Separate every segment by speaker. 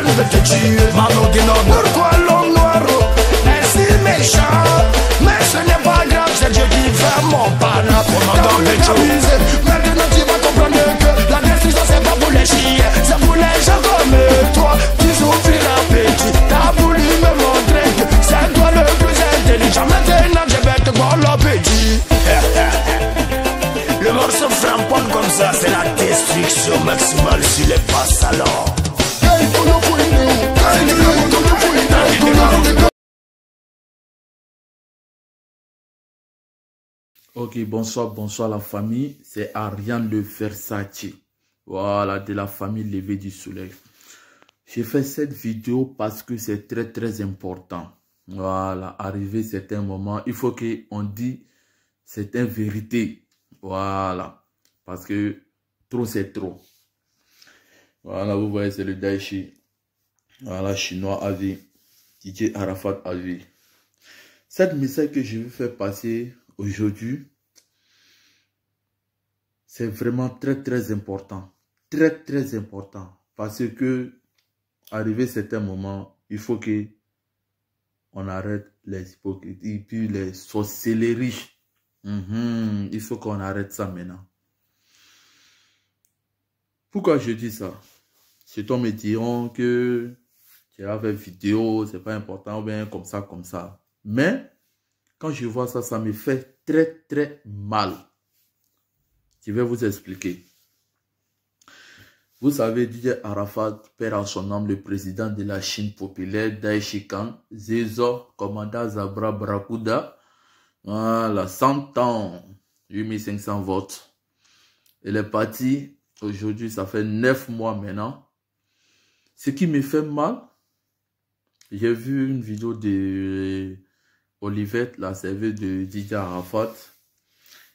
Speaker 1: je vais te tuer. Maman dit non, pourquoi l'homme noir est si méchant? Mais ce n'est pas grave, c'est Dieu qui fait mon parent. T'as voulu t'amuser, maintenant tu vas comprendre que la destruction c'est pas pour les chiens, c'est pour les gens comme toi qui souffrent l'appétit. T'as voulu me montrer que c'est toi le plus intelligent. Maintenant je vais te voir l'appétit. Le morceau framponne comme ça, c'est la destruction maximale sur les passes alors.
Speaker 2: Ok, bonsoir la famille, c'est Ariane le Versace, voilà, de la famille Levé du Soleil. J'ai fait cette vidéo parce que c'est très important, voilà, arrivé certains moments, il faut qu'on dise certaines vérités, voilà, parce que trop c'est trop. Voilà, vous voyez, c'est le Daichi, voilà, chinois à vie, DJ Arafat à vie. Cette message que je vais faire passer aujourd'hui, c'est vraiment très important. Très important. Parce que, arrivé certains moments, il faut que on arrête les hypocrisies et puis les sorcelleries. Il faut qu'on arrête ça maintenant. Pourquoi je dis ça? Certains me diront que tu as fait vidéo, c'est pas important, ou bien comme ça. Mais, quand je vois ça, ça me fait très mal. Je vais vous expliquer. Vous savez, DJ Arafat perd en son nom le président de la Chine populaire, Dai Shikan, Zézo, commandant Zabra Barakuda. Voilà, 100 ans, 8500 votes. Il est parti, aujourd'hui, ça fait 9 mois maintenant. Ce qui me fait mal, j'ai vu une vidéo de Olivette, la serveuse de DJ Arafat,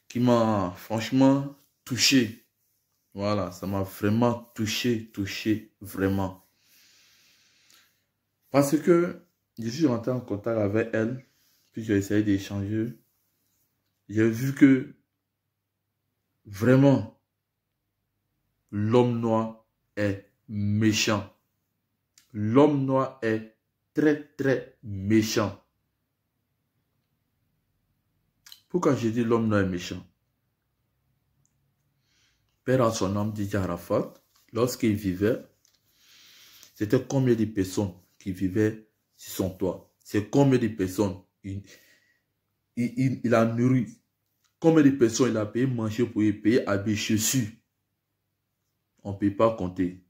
Speaker 2: qui m'a franchement touché. Voilà, ça m'a vraiment touché, vraiment. Parce que je suis rentré en contact avec elle, puis j'ai essayé d'échanger. J'ai vu que vraiment, l'homme noir est méchant. L'homme noir est très méchant. Pourquoi je dis l'homme noir est méchant? Père à son nom, DJ Arafat, lorsqu'il vivait, c'était combien de personnes qui vivaient sur son toit? C'est combien de personnes il a nourri? Combien de personnes il a payé manger pour y payer habiller chaussures? On ne peut pas compter.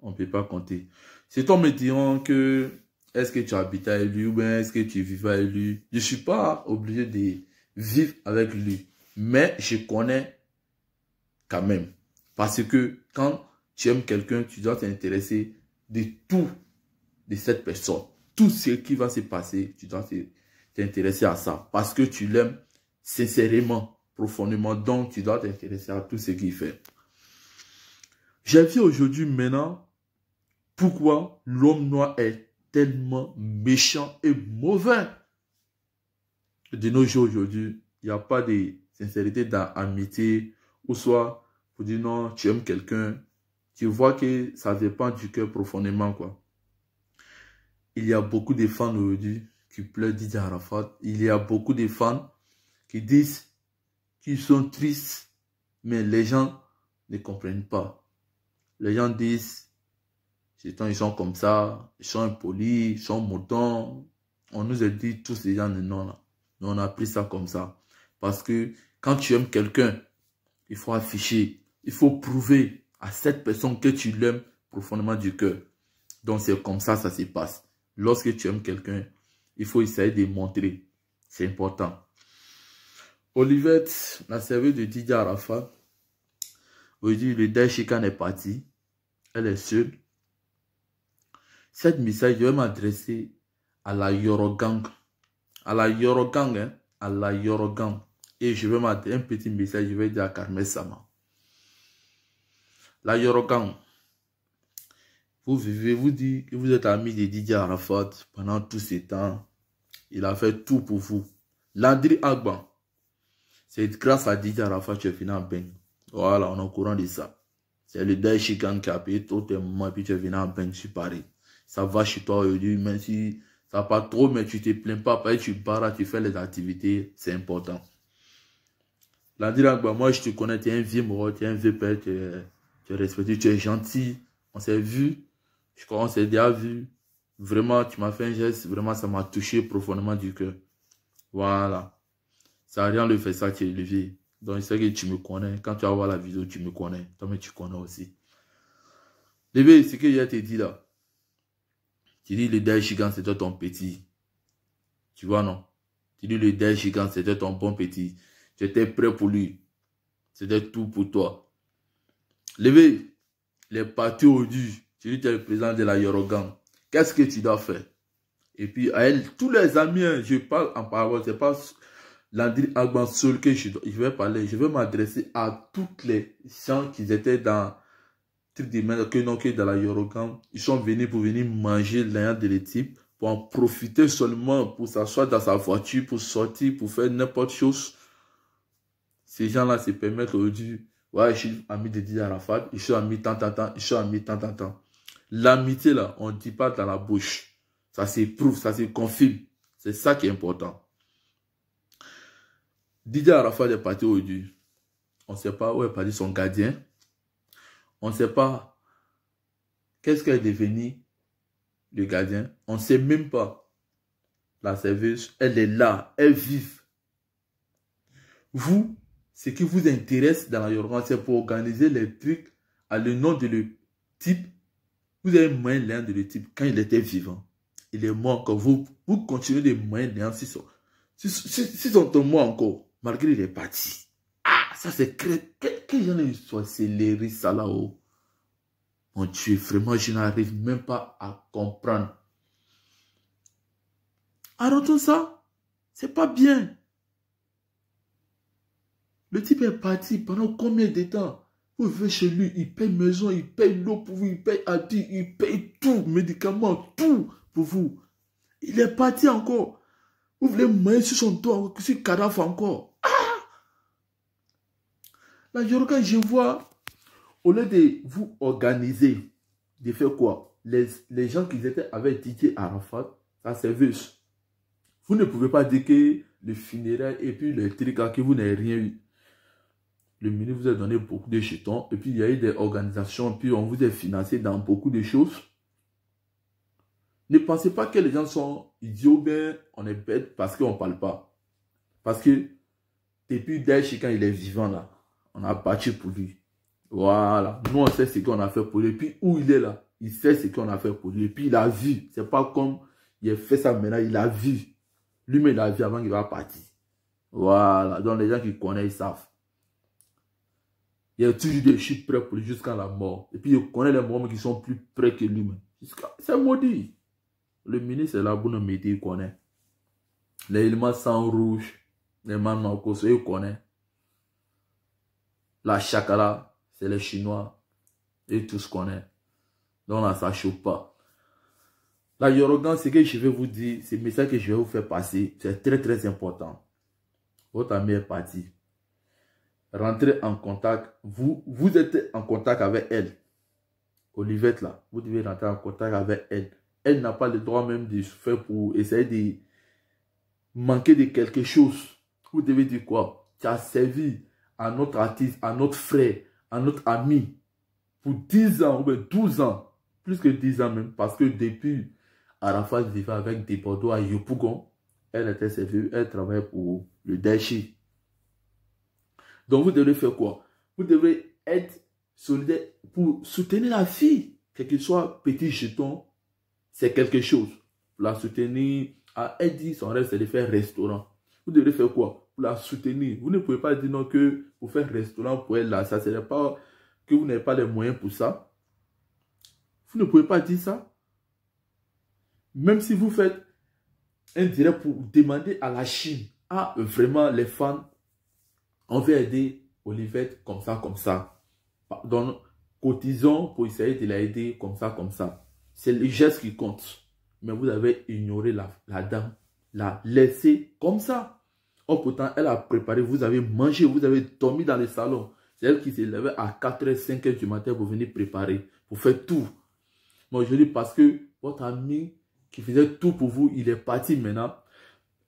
Speaker 2: On ne peut pas compter. C'est toi me diront que est-ce que tu habites avec lui ou bien est-ce que tu vivais avec lui? Je ne suis pas obligé de vivre avec lui. Mais je connais quand même. Parce que quand tu aimes quelqu'un, tu dois t'intéresser de tout de cette personne. Tout ce qui va se passer, tu dois t'intéresser à ça. Parce que tu l'aimes sincèrement, profondément. Donc, tu dois t'intéresser à tout ce qu'il fait. J'ai vu aujourd'hui maintenant pourquoi l'homme noir est tellement méchant et mauvais. De nos jours aujourd'hui, il n'y a pas de sincérité dans l'amitié, ou soit pour dire non, tu aimes quelqu'un, tu vois que ça dépend du cœur profondément, quoi. Il y a beaucoup de fans aujourd'hui qui pleurent DJ Arafat. Il y a beaucoup de fans qui disent qu'ils sont tristes, mais les gens ne comprennent pas. Les gens disent, ils sont comme ça, ils sont impolis, ils sont moutons. On nous a dit tous ces gens de non là. Nous, on a pris ça comme ça. Parce que quand tu aimes quelqu'un, il faut afficher, il faut prouver à cette personne que tu l'aimes profondément du cœur. Donc c'est comme ça se passe. Lorsque tu aimes quelqu'un, il faut essayer de montrer. C'est important. Olivette, la serveuse de DJ Arafat, aujourd'hui le Dai Shikan est parti. Elle est seule. Cette message, je vais m'adresser à la Yorogang. À la Yorogang, hein, à la Yorogang. Et je vais m'adresser un petit message, je vais dire à Carmel Sama. La Yorogang, vous vivez, vous dites que vous êtes ami de DJ Arafat pendant tous ces temps. Il a fait tout pour vous. Landry Agban, c'est grâce à DJ Arafat que tu es fini en bain. Voilà, on est au courant de ça. C'est le Daishigan qui a payé tout tes moments et puis tu es venu en bain sur Paris. Ça va chez toi aujourd'hui, même si ça va pas trop, mais tu te plains pas, parce que tu barres, tu fais les activités, c'est important. Moi je te connais, tu es un vieux moro, tu es un vieux père, tu es respecté, tu es gentil. On s'est vu, je crois qu'on s'est déjà vu. Vraiment, tu m'as fait un geste, vraiment ça m'a touché profondément du cœur. Voilà. Ça n'a rien de faire ça, tu es élevé. Donc, je sais que tu me connais. Quand tu vas voir la vidéo, tu me connais. Toi, mais tu connais aussi. Levé, c'est que je te dit là. Tu dis le Daishigan, c'était ton petit. Tu vois, non? Tu dis le Daishigan, c'était ton bon petit. Tu étais prêt pour lui. C'était tout pour toi. Levé, les partis aujourd'hui. Tu dis que tu es le président de la Yorogan. Qu'est-ce que tu dois faire? Et puis, à elle, tous les amis, hein, je parle en parole, c'est pas Landry Agban seul que je vais parler. Je vais m'adresser à toutes les gens qui étaient dans que dans la Yorogan. Ils sont venus pour venir manger l'un de l'équipe, pour en profiter seulement, pour s'asseoir dans sa voiture, pour sortir, pour faire n'importe chose. Ces gens-là se permettent aujourd'hui, ouais, je suis ami de Didier Arafat, je suis ami tant, je suis ami tant. L'amitié, là, on ne dit pas dans la bouche. Ça s'éprouve, ça se confirme. C'est ça qui est important. Didier Arafat est parti aujourd'hui. On ne sait pas où est parti son gardien. On ne sait pas qu'est-ce qu'est devenu le gardien. On ne sait même pas. La serveuse, elle est là, elle vit. Vous, ce qui vous intéresse dans la Yorogan, c'est pour organiser les trucs à le nom de le type. Vous avez moyen l'un de le type quand il était vivant. Il est mort encore. Vous continuez de moyen l'un si son mort encore. Malgré il est parti. Ah, ça c'est quel genre de sorcellerie ça là-haut. Mon Dieu, vraiment, je n'arrive même pas à comprendre. Arrêtons ça. C'est pas bien. Le type est parti pendant combien de temps? Vous venez chez lui, il paye maison, il paye l'eau pour vous, il paye habit, il paye tout, médicaments, tout pour vous. Il est parti encore. Vous voulez manger sur son dos, sur le cadavre encore. Ah! La Yorogan, je vois, au lieu de vous organiser, de faire quoi? Les gens qui étaient avec Didier Arafat, ça serveuse. Vous ne pouvez pas dire que le funéraire et puis le truc que vous n'avez rien eu. Le ministre vous a donné beaucoup de jetons et puis il y a eu des organisations, puis on vous a financé dans beaucoup de choses. Ne pensez pas que les gens sont idiots, bien on est bête parce qu'on ne parle pas. Parce que depuis Daesh, quand il est vivant là, on a battu pour lui. Voilà. Nous, on sait ce qu'on a fait pour lui. Et puis où il est là, il sait ce qu'on a fait pour lui. Et puis il a vu. C'est pas comme il a fait ça maintenant, il a vu. Lui-même, il a vu avant qu'il va partir. Voilà. Donc les gens qui connaissent, ils savent. Il y a toujours des chiffres prêts pour lui jusqu'à la mort. Et puis il connaît les morts qui sont plus près que lui-même. C'est maudit. Le ministre est là pour nous mettre, il connaît. Les éléments sang rouge, les manokos, il connaît. La chakala, c'est les Chinois. Et tout ce qu'on est. Donc là, ça ne chauffe pas. La Yorogan, ce que je vais vous dire, c'est le message que je vais vous faire passer, c'est très très important. Votre ami est parti. Rentrez en contact. Vous êtes en contact avec elle. Olivette là, vous devez rentrer en contact avec elle. Elle n'a pas le droit même de se faire pour essayer de manquer de quelque chose. Vous devez dire quoi? Tu as servi à notre artiste, à notre frère, à notre ami pour 10 ans ou bien 12 ans. Plus que 10 ans même. Parce que depuis Arafat vivait avec des Bordeaux à Yopougon, elle était servie, elle travaillait pour le Daesh. Donc vous devez faire quoi? Vous devez être solidaire pour soutenir la fille. Quel que soit petit jeton, c'est quelque chose. Pour la soutenir, elle dit son rêve c'est de faire restaurant. Vous devez faire quoi? Pour la soutenir. Vous ne pouvez pas dire non que pour faire restaurant pour elle là, ça ne serait pas que vous n'avez pas les moyens pour ça. Vous ne pouvez pas dire ça. Même si vous faites un direct pour demander à la Chine, ah vraiment les fans, on va aider Olivette comme ça. Donc, cotisons pour essayer de l'aider comme ça. C'est le geste qui compte. Mais vous avez ignoré la dame, la laissé comme ça. Oh, pourtant, elle a préparé, vous avez mangé, vous avez dormi dans le salon. C'est elle qui s'est levée à 4h, 5h du matin pour venir préparer, pour faire tout. Moi, je dis parce que votre ami qui faisait tout pour vous, il est parti maintenant.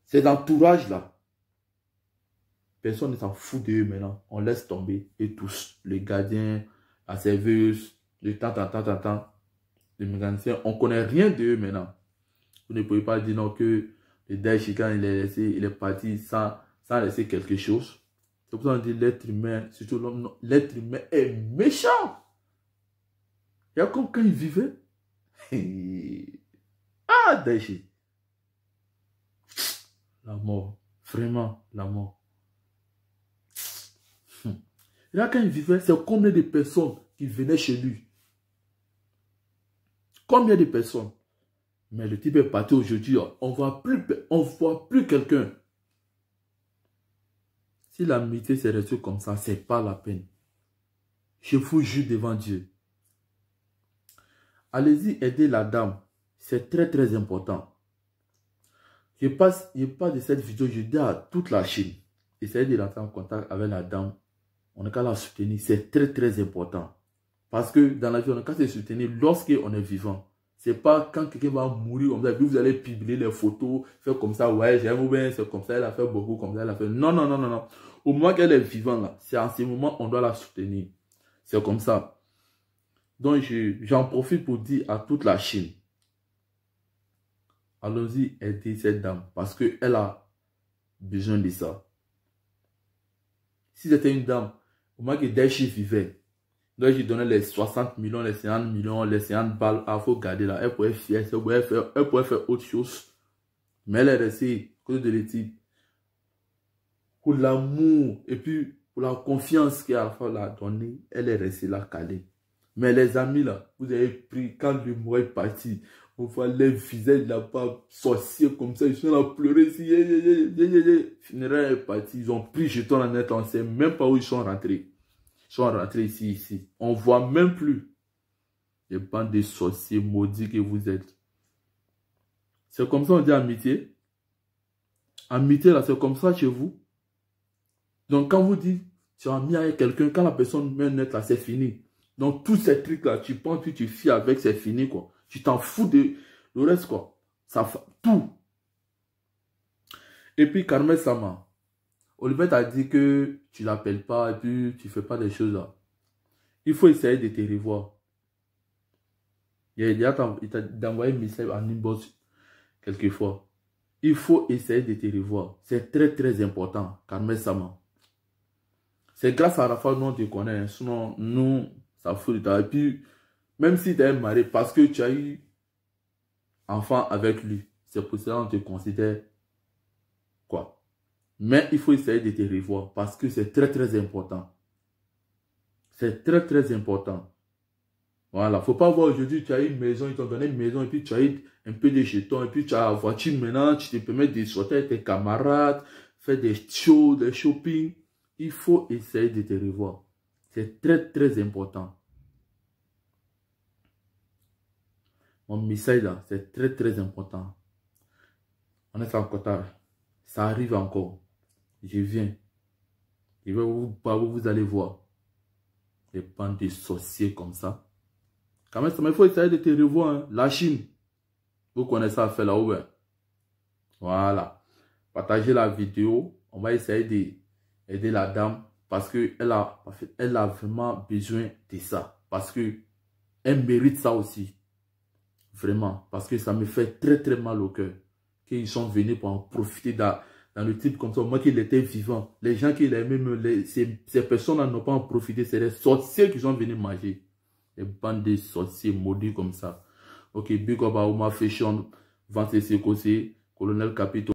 Speaker 2: Cet entourage-là, personne ne s'en fout d'eux maintenant. On laisse tomber. Et tous, les gardiens, la serveuse, le temps, les mécaniciens, on ne connaît rien d'eux maintenant. Vous ne pouvez pas dire non que le Daesh, quand il est parti sans laisser quelque chose. C'est pour ça qu'on dit l'être humain, surtout l'homme, l'être humain est méchant. Il y a comme quand il vivait. Ah, Daesh. La mort. Vraiment, la mort. Et là, quand il vivait, c'est combien de personnes qui venaient chez lui? Combien de personnes? Mais le type est parti aujourd'hui, on ne voit plus quelqu'un. Si l'amitié s'est restée comme ça, ce n'est pas la peine. Je vous jure devant Dieu. Allez-y aider la dame. C'est très très important. Je passe de cette vidéo, je dis à toute la Chine. Essayez de rentrer en contact avec la dame. On n'a qu'à la soutenir. C'est très très important. Parce que dans la vie, on n'a qu'à se soutenir lorsqu'on est vivant. C'est pas quand quelqu'un va mourir comme ça, et puis vous allez publier les photos, faire comme ça, ouais, j'aime ou bien, c'est comme ça, elle a fait beaucoup, comme ça, elle a fait. Non, non, non, non, non. Au moment qu'elle est vivante, là, c'est en ce moment on doit la soutenir. C'est comme ça. Donc, j'en profite pour dire à toute la Chine, allons-y aider cette dame, parce qu'elle a besoin de ça. Si c'était une dame, au moment que Daesh vivait, donc, je donnais les 60 millions, les 50 millions, les 50 balles. Il faut garder là. Elle pouvait faire, elle pouvait faire autre chose. Mais elle est restée, côté de l'éthique, pour l'amour et puis pour la confiance qu'Alpha l'a donnée, elle est restée là calée. Mais les amis là, vous avez pris, quand le mois est parti, on voit les visages là-bas, sorciers comme ça, ils sont là à pleurer ici. Funéraire est parti, ils ont pris jeton en net, on ne sait même pas où ils sont rentrés. Ils sont rentrés ici. On ne voit même plus les bandes de sorciers maudits que vous êtes. C'est comme ça on dit amitié. Amitié là, c'est comme ça chez vous. Donc quand vous dites, tu as mis avec quelqu'un, quand la personne met net là, c'est fini. Donc tous ces trucs là, tu penses que tu fies avec, c'est fini quoi. Tu t'en fous de le reste quoi. Ça fait tout. Et puis Carmel Sama. Olivier t'a dit que tu ne l'appelles pas et puis tu ne fais pas des choses là. Il faut essayer de te revoir. Il t'a envoyé un message en inbox quelquefois. Il faut essayer de te revoir. C'est très très important, Carmel Sama. C'est grâce à Rafa nous on te connaît. Hein. Sinon, nous, ça fout de ta. Et puis, même si tu es marié, parce que tu as eu enfant avec lui, c'est pour ça qu'on te considère quoi? Mais il faut essayer de te revoir parce que c'est très très important. C'est très très important. Voilà. Faut pas voir aujourd'hui, tu as une maison, ils t'ont donné une maison et puis tu as eu un peu de jetons et puis tu as la voiture maintenant, tu te permets de sortir avec tes camarades, faire des shows, des shopping. Il faut essayer de te revoir. C'est très très important. Mon message là, c'est très très important. On est en Qatar. Ça arrive encore. Je viens. Je vais vous allez voir. Des bandes de sorciers comme ça. Quand même, il faut essayer de te revoir. Hein. La Chine. Vous connaissez ça, fait là-haut. Hein. Voilà. Partagez la vidéo. On va essayer d'aider la dame. Parce qu'elle a vraiment besoin de ça. Parce qu'elle mérite ça aussi. Vraiment. Parce que ça me fait très très mal au cœur. Qu'ils sont venus pour en profiter dans le type comme ça. Moi qu'il était vivant. Les gens qui l'aimaient, ces personnes-là n'ont pas en profité. C'est les sorciers qui sont venus manger. Les bandes de sorciers maudits comme ça. Ok, big up à Omar Fashion, Vance Sekosé, Colonel Capito.